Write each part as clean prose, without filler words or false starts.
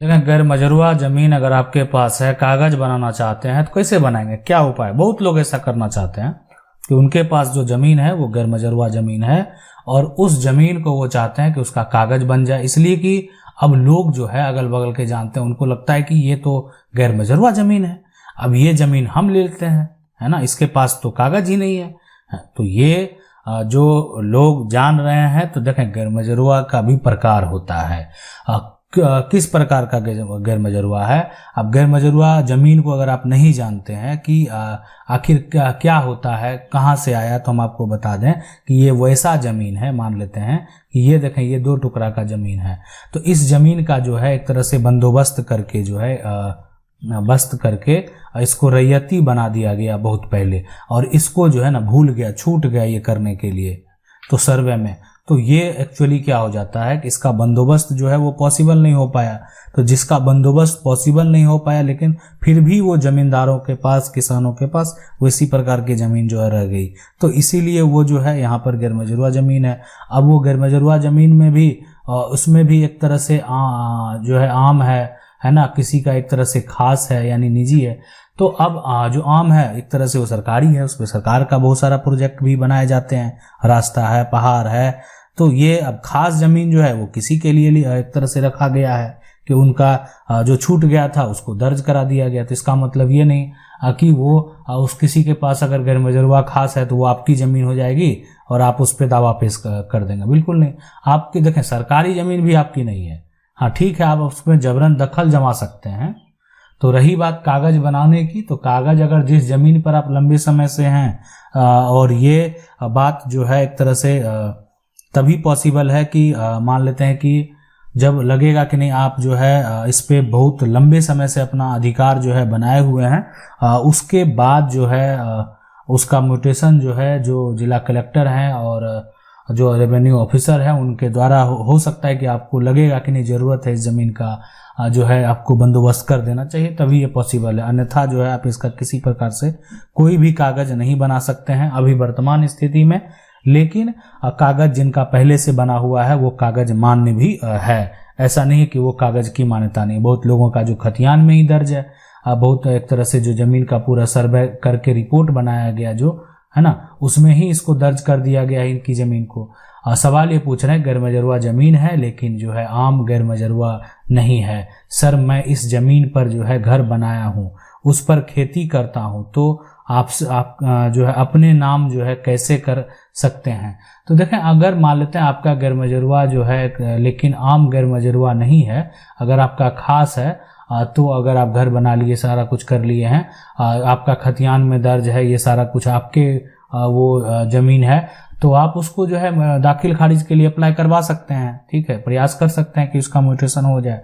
लेकिन गैर मजरूआ जमीन अगर आपके पास है, कागज बनाना चाहते हैं तो कैसे बनाएंगे, क्या उपाय? बहुत लोग ऐसा करना चाहते हैं कि उनके पास जो जमीन है वो गैर मजरूआ जमीन है और उस जमीन को वो चाहते हैं कि उसका कागज बन जाए, इसलिए कि अब लोग जो है अगल बगल के जानते हैं, उनको लगता है कि ये तो गैर मजरूआ जमीन है, अब ये जमीन हम ले लेते हैं, है ना, इसके पास तो कागज ही नहीं है। तो ये जो लोग जान रहे हैं, तो देखें गैर मजरूआ का भी प्रकार होता है। किस प्रकार का गैर मजरूआ है? अब गैर मजरूआ जमीन को अगर आप नहीं जानते हैं कि आखिर क्या होता है, कहाँ से आया, तो हम आपको बता दें कि ये वैसा जमीन है, मान लेते हैं कि ये देखें ये 2 टुकड़ा का जमीन है, तो इस जमीन का जो है एक तरह से बंदोबस्त करके जो है बस्त करके इसको रैयती बना दिया गया बहुत पहले, और इसको जो है ना भूल गया, छूट गया ये करने के लिए तो सर्वे में, तो ये एक्चुअली क्या हो जाता है कि इसका बंदोबस्त जो है वो पॉसिबल नहीं हो पाया। तो जिसका बंदोबस्त पॉसिबल नहीं हो पाया लेकिन फिर भी वो जमींदारों के पास, किसानों के पास वैसी प्रकार की जमीन जो है रह गई, तो इसीलिए वो जो है यहाँ पर गैर मजरूआ जमीन है। अब वो गैर मजरूआ जमीन में भी उसमें भी एक तरह से जो है आम है ना, किसी का एक तरह से खास है यानी निजी है। तो अब जो आम है एक तरह से वो सरकारी है, उस पर सरकार का बहुत सारा प्रोजेक्ट भी बनाए जाते हैं, रास्ता है, पहाड़ है, तो ये अब खास जमीन जो है वो किसी के लिए एक तरह से रखा गया है कि उनका जो छूट गया था उसको दर्ज करा दिया गया। तो इसका मतलब ये नहीं कि वो उस किसी के पास अगर गैर मजरूआ खास है तो वो आपकी जमीन हो जाएगी और आप उस पर दावा पेश कर देंगे, बिल्कुल नहीं। आपकी देखें सरकारी जमीन भी आपकी नहीं है, हाँ ठीक है, आप उसमें जबरन दखल जमा सकते हैं। तो रही बात कागज बनाने की, तो कागज अगर जिस जमीन पर आप लंबे समय से हैं और ये बात जो है एक तरह से तभी पॉसिबल है कि मान लेते हैं कि जब लगेगा कि नहीं आप जो है इस पे बहुत लंबे समय से अपना अधिकार जो है बनाए हुए हैं, उसके बाद जो है उसका म्यूटेशन जो है जो जिला कलेक्टर हैं और जो रेवेन्यू ऑफिसर है उनके द्वारा हो सकता है कि आपको लगेगा कि नहीं ज़रूरत है इस ज़मीन का, जो है आपको बंदोबस्त कर देना चाहिए, तभी ये पॉसिबल है। अन्यथा जो है आप इसका किसी प्रकार से कोई भी कागज नहीं बना सकते हैं अभी वर्तमान स्थिति में। लेकिन कागज जिनका पहले से बना हुआ है वो कागज मान्य भी है, ऐसा नहीं है कि वो कागज की मान्यता नहीं। बहुत लोगों का जो खतियान में ही दर्ज है, बहुत एक तरह से जो जमीन का पूरा सर्वे करके रिपोर्ट बनाया गया जो है ना, उसमें ही इसको दर्ज कर दिया गया है इनकी जमीन को। सवाल ये पूछ रहे हैं गैर मजरूआ जमीन है लेकिन जो है आम गैर मजरूआ नहीं है। सर मैं इस जमीन पर जो है घर बनाया हूँ, उस पर खेती करता हूँ, तो आप जो है अपने नाम जो है कैसे कर सकते हैं? तो देखें अगर मान लेते हैं आपका गैर मजरूआ जो है लेकिन आम गैर मजरूआ नहीं है, अगर आपका खास है तो अगर आप घर बना लिए, सारा कुछ कर लिए हैं, आपका खतियान में दर्ज है, ये सारा कुछ आपके वो जमीन है, तो आप उसको जो है दाखिल खारिज के लिए अप्लाई करवा सकते हैं, ठीक है, प्रयास कर सकते हैं कि उसका म्यूटेशन हो जाए।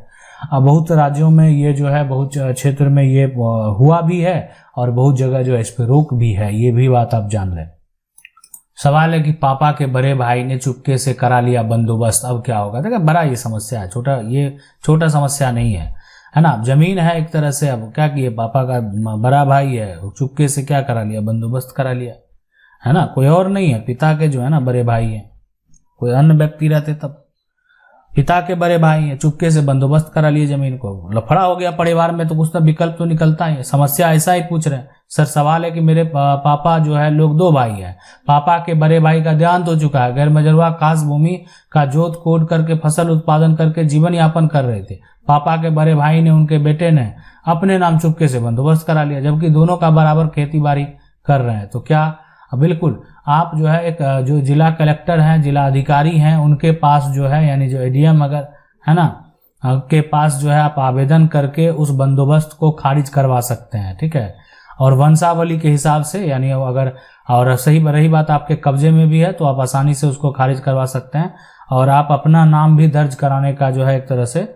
बहुत राज्यों में ये जो है, बहुत क्षेत्र में ये हुआ भी है और बहुत जगह जो है इस पर रोक भी है, ये भी बात आप जान लें। सवाल है कि पापा के बड़े भाई ने चुपके से करा लिया बंदोबस्त, अब क्या होगा? देखिए बड़ा ये समस्या है, ये छोटा समस्या नहीं है ना। जमीन है एक तरह से, अब क्या किए, पापा का बड़ा भाई है, चुपके से क्या करा लिया, बंदोबस्त करा लिया, है ना, कोई और नहीं है, पिता के जो है ना बड़े भाई हैं, कोई अन्य व्यक्ति रहते तब, पिता के बड़े भाई हैं, चुपके से बंदोबस्त करा लिए जमीन को, लफड़ा हो गया परिवार में, तो कुछ तो विकल्प तो निकलता है। समस्या ऐसा ही पूछ रहे हैं सर। सवाल है कि मेरे पापा जो है लोग 2 भाई हैं, पापा के बड़े भाई का देहांत हो चुका है, गैर मजरूआ खास भूमि का जोत कोड करके फसल उत्पादन करके जीवन यापन कर रहे थे, पापा के बड़े भाई ने, उनके बेटे ने अपने नाम चुपके से बंदोबस्त करा लिया, जबकि दोनों का बराबर खेती बाड़ी कर रहे हैं। तो क्या बिल्कुल आप जो है एक जो जिला कलेक्टर हैं, जिला अधिकारी हैं, उनके पास जो है यानी जो एडीएम अगर है ना के पास जो है आप आवेदन करके उस बंदोबस्त को खारिज करवा सकते हैं, ठीक है। और वंशावली के हिसाब से यानी अगर और सही रही बात आपके कब्जे में भी है तो आप आसानी से उसको खारिज करवा सकते हैं और आप अपना नाम भी दर्ज कराने का जो है एक तरह से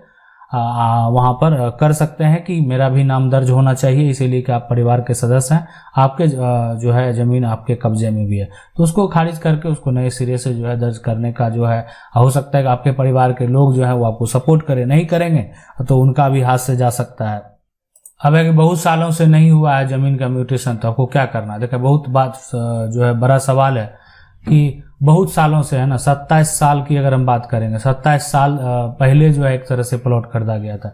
वहां पर कर सकते हैं कि मेरा भी नाम दर्ज होना चाहिए, इसीलिए कि आप परिवार के सदस्य हैं, आपके जो है जमीन आपके कब्जे में भी है, तो उसको खारिज करके उसको नए सिरे से जो है दर्ज करने का जो है हो सकता है कि आपके परिवार के लोग जो है वो आपको सपोर्ट करें, नहीं करेंगे तो उनका भी हाथ से जा सकता है। अब है कि बहुत सालों से नहीं हुआ है जमीन का म्यूटेशन, तो आपको क्या करना है? देखिए बहुत बात जो है बड़ा सवाल है कि बहुत सालों से है ना, 27 साल की अगर हम बात करेंगे, 27 साल पहले जो है एक तरह से प्लॉट खरीदा गया था,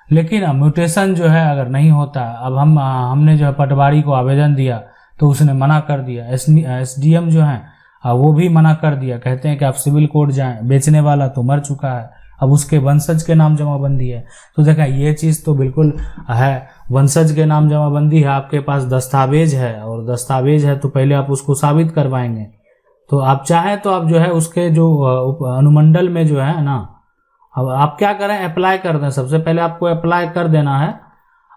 लेकिन म्यूटेशन जो है अगर नहीं होता, अब हमने जो है पटवारी को आवेदन दिया तो उसने मना कर दिया, SDM जो है वो भी मना कर दिया, कहते हैं कि आप सिविल कोर्ट जाएं, बेचने वाला तो मर चुका है, अब उसके वंशज के नाम जमाबंदी है। तो देखा ये चीज़ तो बिल्कुल है, वंशज के नाम जमाबंदी है, आपके पास दस्तावेज है, और दस्तावेज है तो पहले आप उसको साबित करवाएंगे। तो आप चाहें तो आप जो है उसके जो अनुमंडल में जो है ना, अब आप क्या करें, अप्लाई कर दें। सबसे पहले आपको अप्लाई कर देना है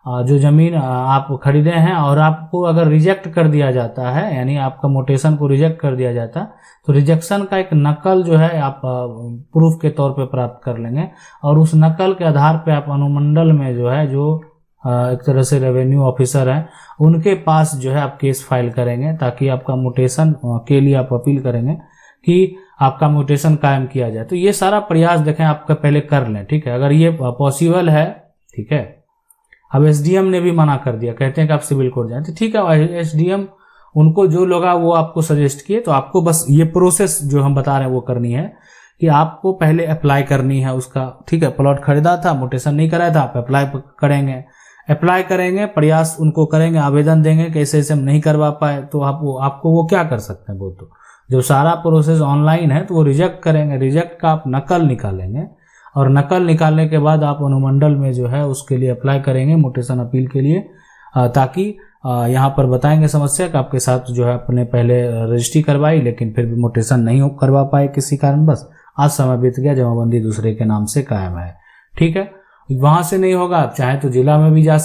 जो ज़मीन आप खरीदे हैं, और आपको अगर रिजेक्ट कर दिया जाता है, यानी आपका मोटेशन को रिजेक्ट कर दिया जाता है, तो रिजेक्शन का एक नकल जो है आप प्रूफ के तौर पे प्राप्त कर लेंगे, और उस नकल के आधार पे आप अनुमंडल में जो है जो एक तरह से रेवेन्यू ऑफिसर हैं उनके पास जो है आप केस फाइल करेंगे, ताकि आपका मोटेशन के लिए आप अपील करेंगे कि आपका म्यूटेशन कायम किया जाए। तो ये सारा प्रयास देखें आपका पहले कर लें, ठीक है, अगर ये पॉसिबल है, ठीक है। अब SDM ने भी मना कर दिया, कहते हैं कि आप सिविल कोर्ट जाएं, तो ठीक है, SDM उनको जो लगा वो आपको सजेस्ट किए, तो आपको बस ये प्रोसेस जो हम बता रहे हैं वो करनी है कि आपको पहले अप्लाई करनी है उसका, ठीक है। प्लॉट खरीदा था, म्यूटेशन नहीं कराया था, आप अप्लाई करेंगे, प्रयास उनको करेंगे, आवेदन देंगे कि ऐसे हम नहीं करवा पाए, तो आपको वो क्या कर सकते हैं, वो तो जो सारा प्रोसेस ऑनलाइन है तो वो रिजेक्ट करेंगे, रिजेक्ट का आप नकल निकालेंगे, और नकल निकालने के बाद आप अनुमंडल में जो है उसके लिए अप्लाई करेंगे म्यूटेशन अपील के लिए, ताकि यहाँ पर बताएंगे समस्या कि आपके साथ जो है अपने पहले रजिस्ट्री करवाई लेकिन फिर भी म्यूटेशन नहीं करवा पाए किसी कारण, बस आज समय बीत गया, जमाबंदी दूसरे के नाम से कायम है, ठीक है। वहां से नहीं होगा, आप चाहे तो जिला में भी जा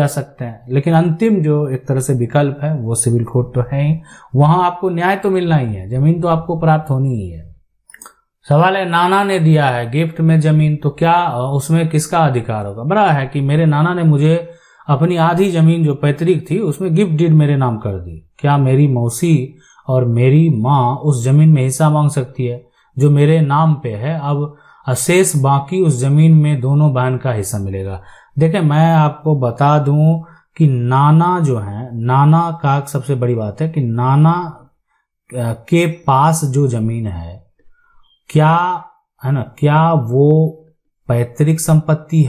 सकते हैं, लेकिन अंतिम जो एक तरह से विकल्प है वो सिविल कोर्ट तो है ही, वहां आपको न्याय तो मिलना ही है, जमीन तो आपको प्राप्त होनी ही है। सवाल है, नाना ने दिया है गिफ्ट में जमीन, तो क्या उसमें किसका अधिकार होगा? बड़ा है कि मेरे नाना ने मुझे अपनी आधी जमीन जो पैतृक थी उसमें गिफ्ट डीड मेरे नाम कर दी, क्या मेरी मौसी और मेरी माँ उस जमीन में हिस्सा मांग सकती है जो मेरे नाम पे है? अब शेष बाकी उस जमीन में दोनों बहन का हिस्सा मिलेगा। देखें, मैं आपको बता दूं कि नाना जो है, नाना का सबसे बड़ी बात है कि नाना के पास जो जमीन है, क्या है ना, क्या वो पैतृक संपत्ति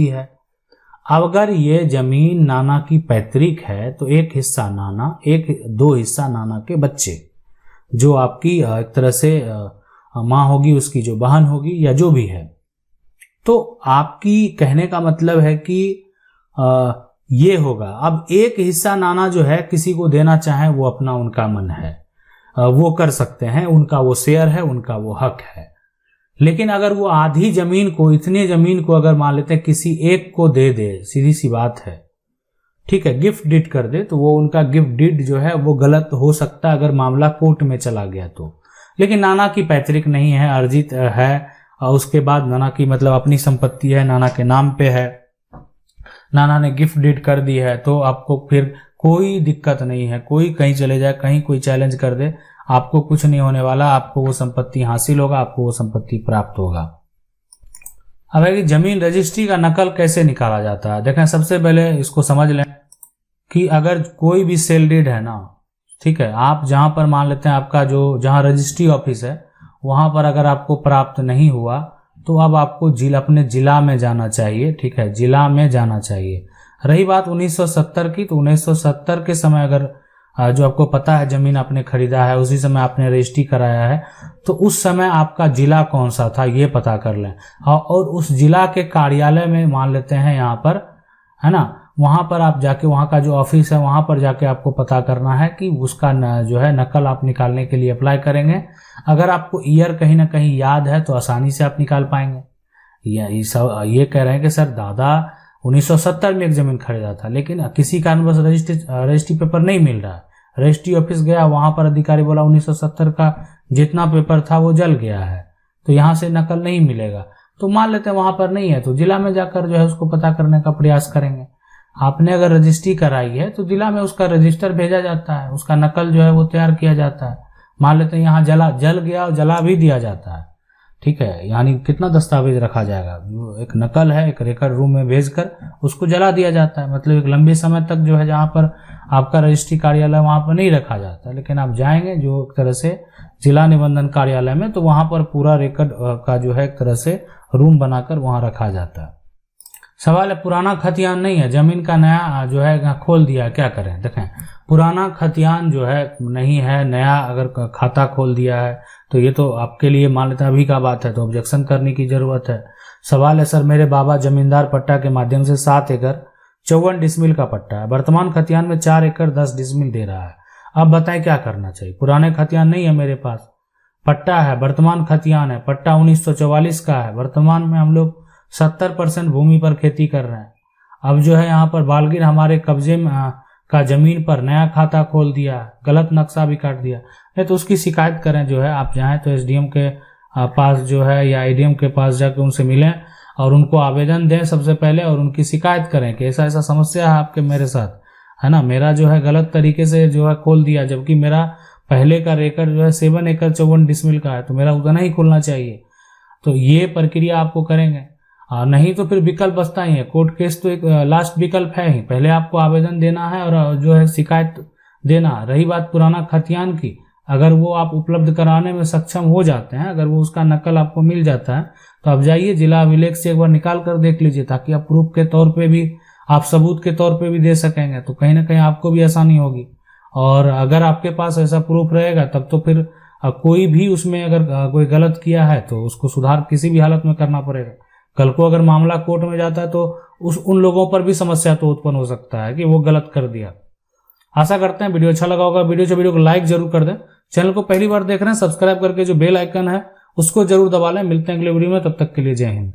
है? अगर ये जमीन नाना की पैतृक है तो एक हिस्सा नाना, दो हिस्सा नाना के बच्चे, जो आपकी एक तरह से माँ होगी, उसकी जो बहन होगी या जो भी है। तो आपकी कहने का मतलब है कि ये होगा। अब एक हिस्सा नाना जो है किसी को देना चाहे वो अपना उनका मन है, वो कर सकते हैं, उनका वो शेयर है, उनका वो हक है। लेकिन अगर वो आधी जमीन को, इतनी जमीन को अगर मान लेते हैं किसी एक को दे दे, सीधी सी बात है, ठीक है, गिफ्ट डीड कर दे, तो वो उनका गिफ्ट डीड जो है वो गलत हो सकता है अगर मामला कोर्ट में चला गया तो। लेकिन नाना की पैतृक नहीं है, अर्जित है, और उसके बाद नाना की मतलब अपनी संपत्ति है, नाना के नाम पे है, नाना ने गिफ्ट डीड कर दी है, तो आपको फिर कोई दिक्कत नहीं है। कोई कहीं चले जाए, कहीं कोई चैलेंज कर दे, आपको कुछ नहीं होने वाला, आपको वो संपत्ति हासिल होगा, आपको वो संपत्ति प्राप्त होगा। अब है कि जमीन रजिस्ट्री का नकल कैसे निकाला जाता है। देखें, सबसे पहले इसको समझ लें कि अगर कोई भी सेल डीड है ना, ठीक है, आप जहां पर मान लेते हैं आपका जो जहां रजिस्ट्री ऑफिस है वहां पर अगर आपको प्राप्त नहीं हुआ तो अब आपको अपने जिला में जाना चाहिए, ठीक है, जिला में जाना चाहिए। रही बात 1970 की, तो 1970 के समय अगर जो आपको पता है जमीन आपने खरीदा है, उसी समय आपने रजिस्ट्री कराया है, तो उस समय आपका जिला कौन सा था ये पता कर लें, और उस जिला के कार्यालय में मान लेते हैं यहाँ पर, है ना, वहां पर आप जाके, वहां का जो ऑफिस है वहां पर जाके आपको पता करना है कि उसका जो है नकल आप निकालने के लिए अप्लाई करेंगे। अगर आपको ईयर कहीं ना कहीं याद है तो आसानी से आप निकाल पाएंगे। ये कह रहे हैं कि सर दादा 1970 में एक जमीन खरीदा था, लेकिन किसी कारणवश रजिस्ट्री पेपर नहीं मिल रहा है, रजिस्ट्री ऑफिस गया, वहां पर अधिकारी बोला 1970 का जितना पेपर था वो जल गया है, तो यहाँ से नकल नहीं मिलेगा। तो मान लेते हैं वहां पर नहीं है, तो जिला में जाकर जो है उसको पता करने का प्रयास करेंगे। आपने अगर रजिस्ट्री कराई है तो जिला में उसका रजिस्टर भेजा जाता है, उसका नकल जो है वो तैयार किया जाता है। मान लेते हैं यहाँ जल गया और जला भी दिया जाता है, ठीक है, यानी कितना दस्तावेज रखा जाएगा, जो एक नकल है एक रिकॉर्ड रूम में भेजकर उसको जला दिया जाता है। मतलब एक लंबे समय तक जो है जहाँ पर आपका रजिस्ट्री कार्यालय वहाँ पर नहीं रखा जाता, लेकिन आप जाएंगे जो एक तरह से जिला निबंधन कार्यालय में, तो वहाँ पर पूरा रिकॉर्ड का जो है एक तरह से रूम बनाकर वहाँ रखा जाता है। सवाल है पुराना खतियान नहीं है, जमीन का नया जो है खोल दिया, क्या करें। देखें, पुराना खतियान जो है नहीं है, नया अगर खाता खोल दिया है तो ये तो आपके लिए मान्यता अभी का बात है, तो ऑब्जेक्शन करने की जरूरत है। सवाल है सर मेरे बाबा जमींदार पट्टा के माध्यम से 7 एकड़ 54 डिसमिल का पट्टा है, वर्तमान खतियान में 4 एकड़ 10 डिसमिल दे रहा है, अब बताएं क्या करना चाहिए। पुराने खतियान नहीं है मेरे पास, पट्टा है, वर्तमान खतियान है, पट्टा 1944 का है, वर्तमान में हम लोग 70% भूमि पर खेती कर रहे हैं। अब जो है यहाँ पर बालगिर हमारे कब्जे में का जमीन पर नया खाता खोल दिया, गलत नक्शा भी काट दिया है, तो उसकी शिकायत करें। जो है आप चाहें तो एसडीएम के पास जो है या एडीएम के पास जाकर उनसे मिलें और उनको आवेदन दें सबसे पहले, और उनकी शिकायत करें कि ऐसा ऐसा समस्या है आपके मेरे साथ, है ना, मेरा जो है गलत तरीके से जो है खोल दिया, जबकि मेरा पहले का रिकॉर्ड जो है 7 एकड़ 54 डिसमिल का है, तो मेरा उतना ही खोलना चाहिए। तो ये प्रक्रिया आपको करेंगे, नहीं तो फिर विकल्प बचता ही है, कोर्ट केस तो एक लास्ट विकल्प है ही। पहले आपको आवेदन देना है और जो है शिकायत देना। रही बात पुराना खतियान की, अगर वो आप उपलब्ध कराने में सक्षम हो जाते हैं, अगर वो उसका नकल आपको मिल जाता है, तो आप जाइए जिला अभिलेख से एक बार निकाल कर देख लीजिए, ताकि आप प्रूफ के तौर पे भी, आप सबूत के तौर पे भी दे सकेंगे, तो कहीं ना कहीं आपको भी आसानी होगी। और अगर आपके पास ऐसा प्रूफ रहेगा तब तो फिर कोई भी उसमें अगर कोई गलत किया है तो उसको सुधार किसी भी हालत में करना पड़ेगा। कल को अगर मामला कोर्ट में जाता है तो उन लोगों पर भी समस्या तो उत्पन्न हो सकता है कि वो गलत कर दिया। आशा करते हैं वीडियो अच्छा लगा होगा। वीडियो को लाइक जरूर कर दें। चैनल को पहली बार देख रहे हैं, सब्सक्राइब करके जो बेल आइकन है उसको जरूर दबा लें। मिलते हैं अगले वीडियो में, तब तक के लिए जय हिंद।